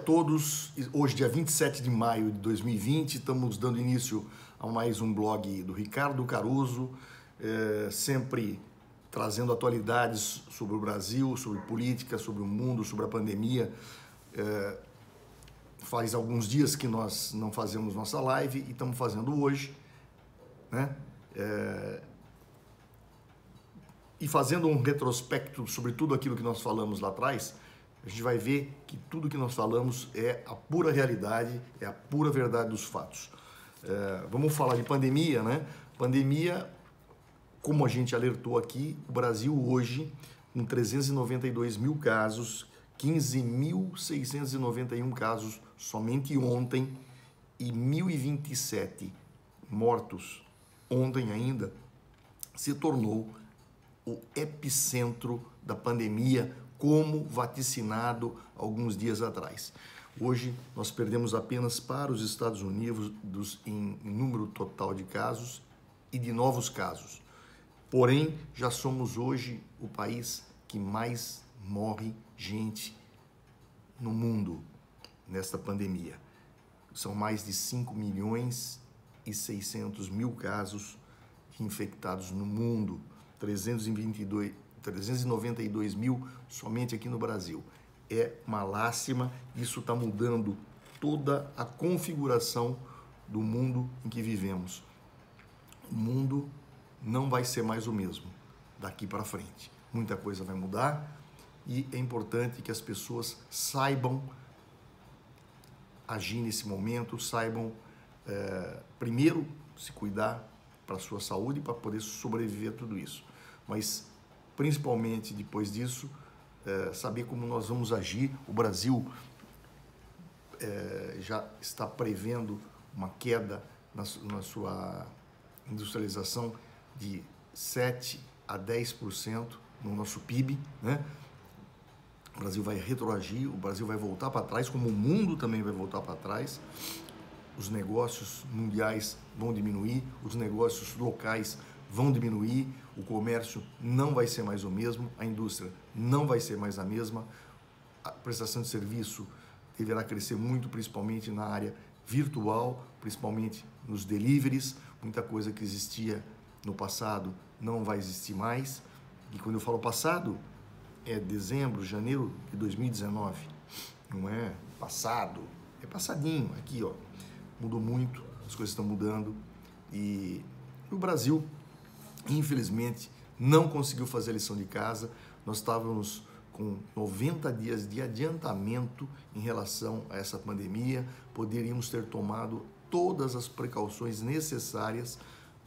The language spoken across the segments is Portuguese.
Todos, hoje dia 27 de maio de 2020, estamos dando início a mais um blog do Ricardo Caruso, sempre trazendo atualidades sobre o Brasil, sobre política, sobre o mundo, sobre a pandemia. Faz alguns dias que nós não fazemos nossa live e estamos fazendo hoje, né? E fazendo um retrospecto sobre tudo aquilo que nós falamos lá atrás, a gente vai ver que tudo que nós falamos é a pura realidade, é a pura verdade dos fatos. Vamos falar de pandemia, né? Pandemia, como a gente alertou aqui, o Brasil hoje, com 392 mil casos, 15.691 casos somente ontem e 1.027 mortos ontem ainda, se tornou o epicentro da pandemia, como vaticinado alguns dias atrás. Hoje, nós perdemos apenas para os Estados Unidos em número total de casos e de novos casos. Porém, já somos hoje o país que mais morre gente no mundo nesta pandemia. São mais de 5.600.000 casos infectados no mundo, 392 mil somente aqui no Brasil. É uma lástima, isso está mudando toda a configuração do mundo em que vivemos. O mundo não vai ser mais o mesmo daqui para frente. Muita coisa vai mudar e é importante que as pessoas saibam agir nesse momento, saibam primeiro se cuidar para a sua saúde, para poder sobreviver a tudo isso. Mas, principalmente depois disso, saber como nós vamos agir. O Brasil já está prevendo uma queda na sua industrialização de 7% a 10% no nosso PIB, né? O Brasil vai retroagir, o Brasil vai voltar para trás, como o mundo também vai voltar para trás. Os negócios mundiais vão diminuir, os negócios locais vão diminuir, o comércio não vai ser mais o mesmo, a indústria não vai ser mais a mesma, a prestação de serviço deverá crescer muito, principalmente na área virtual, principalmente nos deliveries. Muita coisa que existia no passado não vai existir mais. E quando eu falo passado, é dezembro, janeiro de 2019, não é passado, é passadinho, aqui ó, mudou muito, as coisas estão mudando e o Brasil, infelizmente, não conseguiu fazer a lição de casa. Nós estávamos com 90 dias de adiantamento em relação a essa pandemia, poderíamos ter tomado todas as precauções necessárias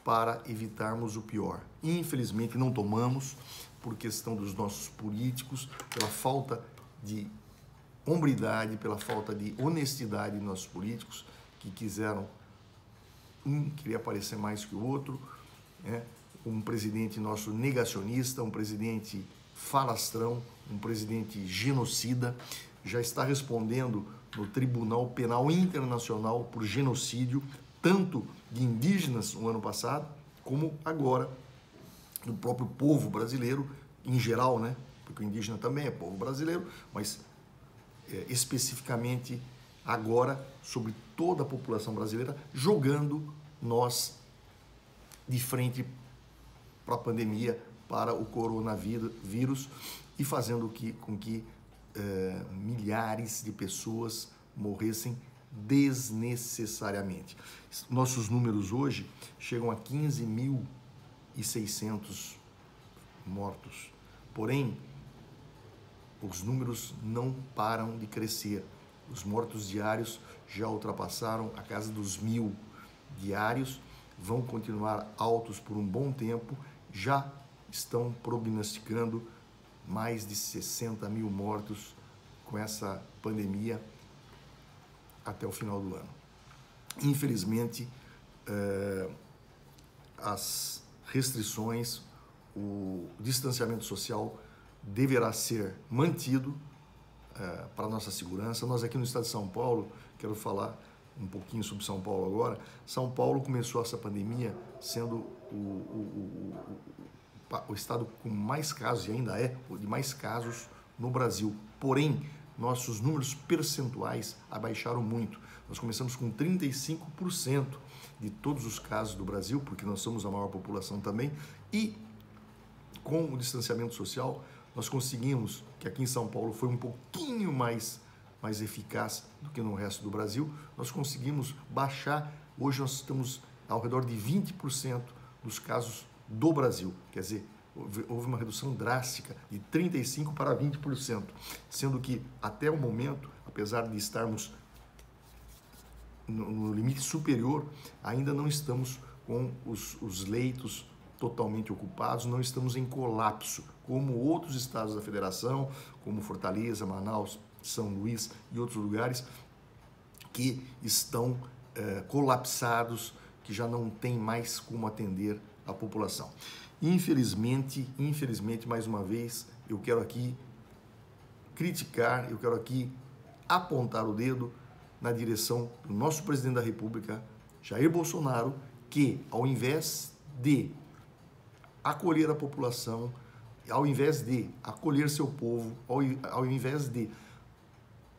para evitarmos o pior. Infelizmente, não tomamos, por questão dos nossos políticos, pela falta de hombridade, pela falta de honestidade dos nossos políticos, que quiseram, queria aparecer mais que o outro, né? Um presidente nosso negacionista, um presidente falastrão, um presidente genocida, já está respondendo no Tribunal Penal Internacional por genocídio, tanto de indígenas no ano passado, como agora do próprio povo brasileiro, em geral, né? Porque o indígena também é povo brasileiro, mas especificamente agora sobre toda a população brasileira, jogando nós de frente para a pandemia, para o coronavírus e fazendo com que milhares de pessoas morressem desnecessariamente. Nossos números hoje chegam a 15.600 mortos. Porém, os números não param de crescer. Os mortos diários já ultrapassaram a casa dos 1.000 diários, vão continuar altos por um bom tempo, já estão prognosticando mais de 60 mil mortos com essa pandemia até o final do ano. Infelizmente, as restrições, o distanciamento social deverá ser mantido para a nossa segurança. Nós aqui no estado de São Paulo, quero falar um pouquinho sobre São Paulo agora. São Paulo começou essa pandemia sendo o estado com mais casos, e ainda é o de mais casos no Brasil. Porém, nossos números percentuais abaixaram muito. Nós começamos com 35% de todos os casos do Brasil, porque nós somos a maior população também, e com o distanciamento social, nós conseguimos, que aqui em São Paulo foi um pouquinho mais eficaz do que no resto do Brasil, nós conseguimos baixar, hoje nós estamos ao redor de 20% dos casos do Brasil, quer dizer, houve uma redução drástica de 35% para 20%, sendo que até o momento, apesar de estarmos no limite superior, ainda não estamos com os leitos totalmente ocupados, não estamos em colapso, como outros estados da federação, como Fortaleza, Manaus, São Luís e outros lugares que estão colapsados, que já não tem mais como atender a população. Infelizmente, mais uma vez, eu quero aqui criticar, eu quero aqui apontar o dedo na direção do nosso presidente da República, Jair Bolsonaro, que ao invés de acolher a população, ao invés de acolher seu povo, ao invés de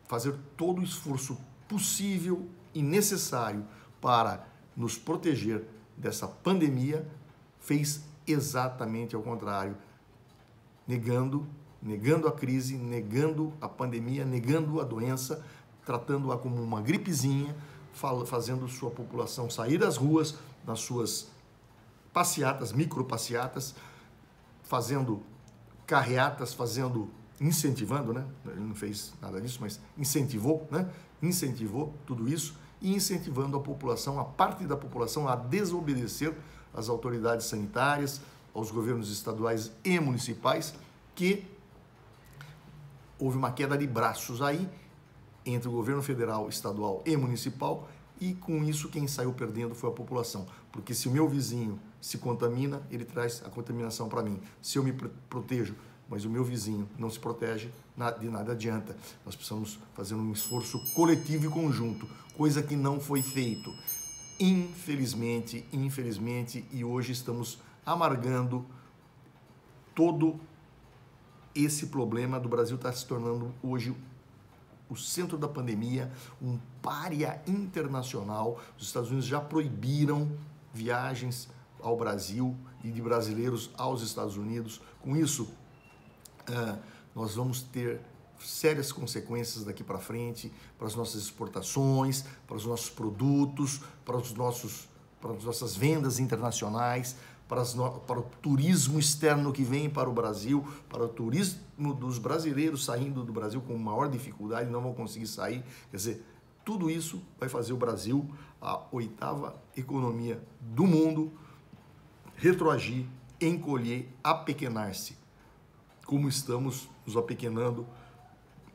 fazer todo o esforço possível e necessário para nos proteger dessa pandemia, fez exatamente ao contrário, negando a crise, negando a pandemia, negando a doença, tratando-a como uma gripezinha, fazendo sua população sair das ruas, nas suas passeatas, micropasseatas, fazendo carreatas, incentivando, né? Ele não fez nada disso, mas incentivou, né? Incentivou tudo isso e incentivando a população, a parte da população, a desobedecer às autoridades sanitárias, aos governos estaduais e municipais, que houve uma queda de braços aí entre o governo federal, estadual e municipal, e com isso quem saiu perdendo foi a população. Porque se o meu vizinho se contamina, ele traz a contaminação para mim. Se eu me protejo, mas o meu vizinho não se protege, de nada adianta. Nós precisamos fazer um esforço coletivo e conjunto, coisa que não foi feito. Infelizmente, e hoje estamos amargando todo esse problema do Brasil estar se tornando hoje o centro da pandemia, um pária internacional. Os Estados Unidos já proibiram viagens ao Brasil e de brasileiros aos Estados Unidos. Com isso, nós vamos ter sérias consequências daqui para frente para as nossas exportações, para os nossos produtos, para as nossas vendas internacionais, para o turismo externo que vem para o Brasil, para o turismo dos brasileiros saindo do Brasil com maior dificuldade, não vão conseguir sair. Quer dizer, tudo isso vai fazer o Brasil, a 8ª economia do mundo, retroagir, encolher, apequenar-se, como estamos nos apequenando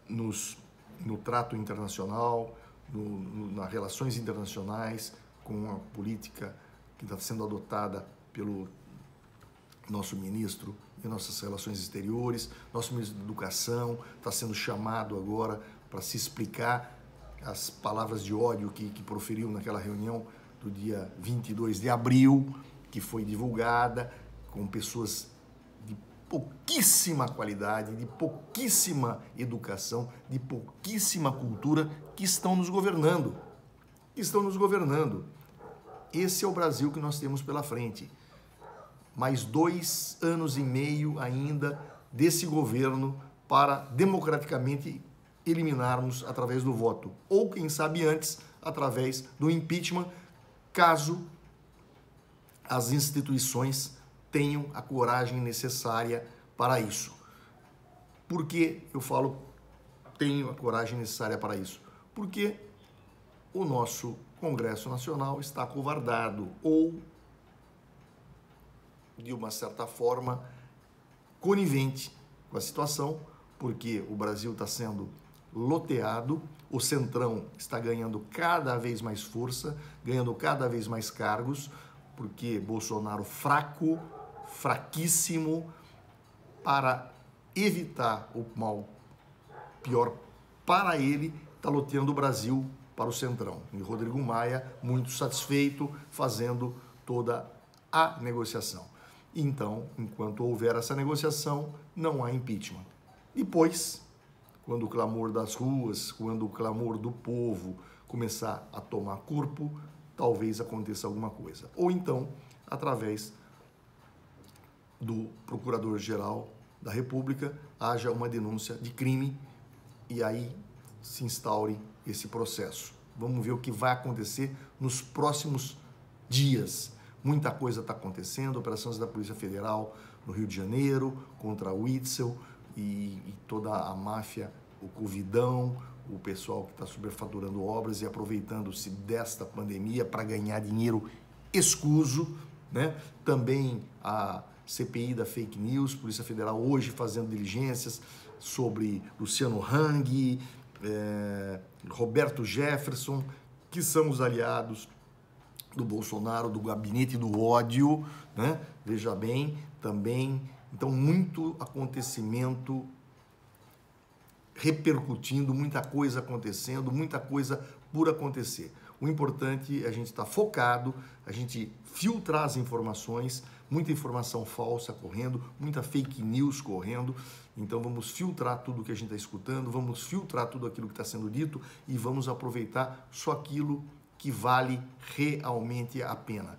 no trato internacional, nas relações internacionais, com a política que está sendo adotada pelo nosso ministro de nossas relações exteriores, nosso ministro da Educação está sendo chamado agora para se explicar as palavras de ódio que proferiu naquela reunião do dia 22 de abril, que foi divulgada, com pessoas de pouquíssima qualidade, de pouquíssima educação, de pouquíssima cultura, que estão nos governando. Esse é o Brasil que nós temos pela frente. Mais 2 anos e meio ainda desse governo para democraticamente eliminarmos através do voto, ou quem sabe antes, através do impeachment, caso as instituições tenham a coragem necessária para isso. Por que eu falo tenho a coragem necessária para isso? Porque o nosso Congresso Nacional está acovardado ou, de uma certa forma, conivente com a situação, porque o Brasil está sendo loteado, o Centrão está ganhando cada vez mais força, ganhando cada vez mais cargos, porque Bolsonaro fraquíssimo, para evitar o mal pior para ele, está loteando o Brasil para o Centrão. E Rodrigo Maia, muito satisfeito, fazendo toda a negociação. Então, enquanto houver essa negociação, não há impeachment. Depois, quando o clamor das ruas, quando o clamor do povo começar a tomar corpo, talvez aconteça alguma coisa. Ou então, através do Procurador-Geral da República, haja uma denúncia de crime e aí se instaure esse processo. Vamos ver o que vai acontecer nos próximos dias. Muita coisa está acontecendo, operações da Polícia Federal no Rio de Janeiro, contra o Witzel e toda a máfia, o Covidão, o pessoal que está superfaturando obras e aproveitando-se desta pandemia para ganhar dinheiro escuso, né? Também a CPI da fake news, Polícia Federal hoje fazendo diligências sobre Luciano Hang, Roberto Jefferson, que são os aliados do Bolsonaro, do gabinete do ódio, né? Veja bem, também, então muito acontecimento repercutindo, muita coisa acontecendo, muita coisa por acontecer. O importante é a gente estar focado, a gente filtrar as informações, muita informação falsa correndo, muita fake news correndo. Então vamos filtrar tudo que a gente está escutando, vamos filtrar tudo aquilo que está sendo dito e vamos aproveitar só aquilo que vale realmente a pena.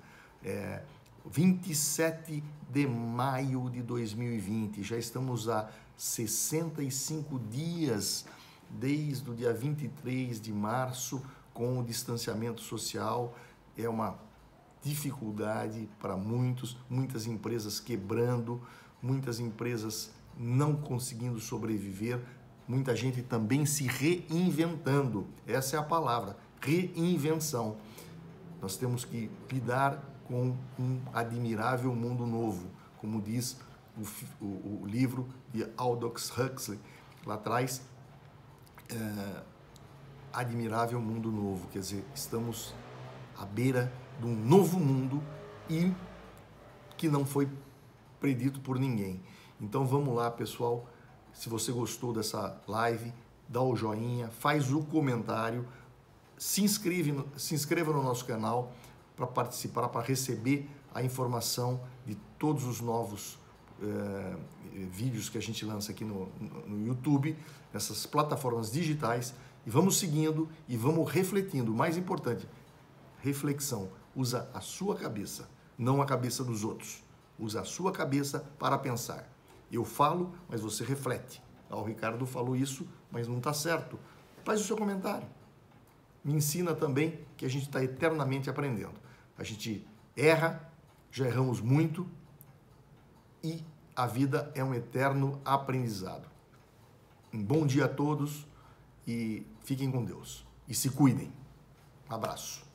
27 de maio de 2020, já estamos a 65 dias desde o dia 23 de março com o distanciamento social. É uma dificuldade para muitas empresas quebrando, muitas empresas não conseguindo sobreviver, muita gente também se reinventando. Essa é a palavra, reinvenção. Nós temos que lidar com um admirável mundo novo, como diz o livro de Aldous Huxley, lá atrás, admirável mundo novo, quer dizer, estamos à beira de um novo mundo e que não foi predito por ninguém. Então vamos lá, pessoal, se você gostou dessa live, dá o joinha, faz o comentário, se inscreva no nosso canal para participar, para receber a informação de todos os novos vídeos que a gente lança aqui no YouTube, nessas plataformas digitais, e vamos seguindo e vamos refletindo. O mais importante, reflexão. Usa a sua cabeça, não a cabeça dos outros. Usa a sua cabeça para pensar. Eu falo, mas você reflete. O Ricardo falou isso, mas não está certo. Faz o seu comentário. Me ensina também que a gente está eternamente aprendendo. A gente erra, já erramos muito, e a vida é um eterno aprendizado. Um bom dia a todos e fiquem com Deus. E se cuidem. Um abraço.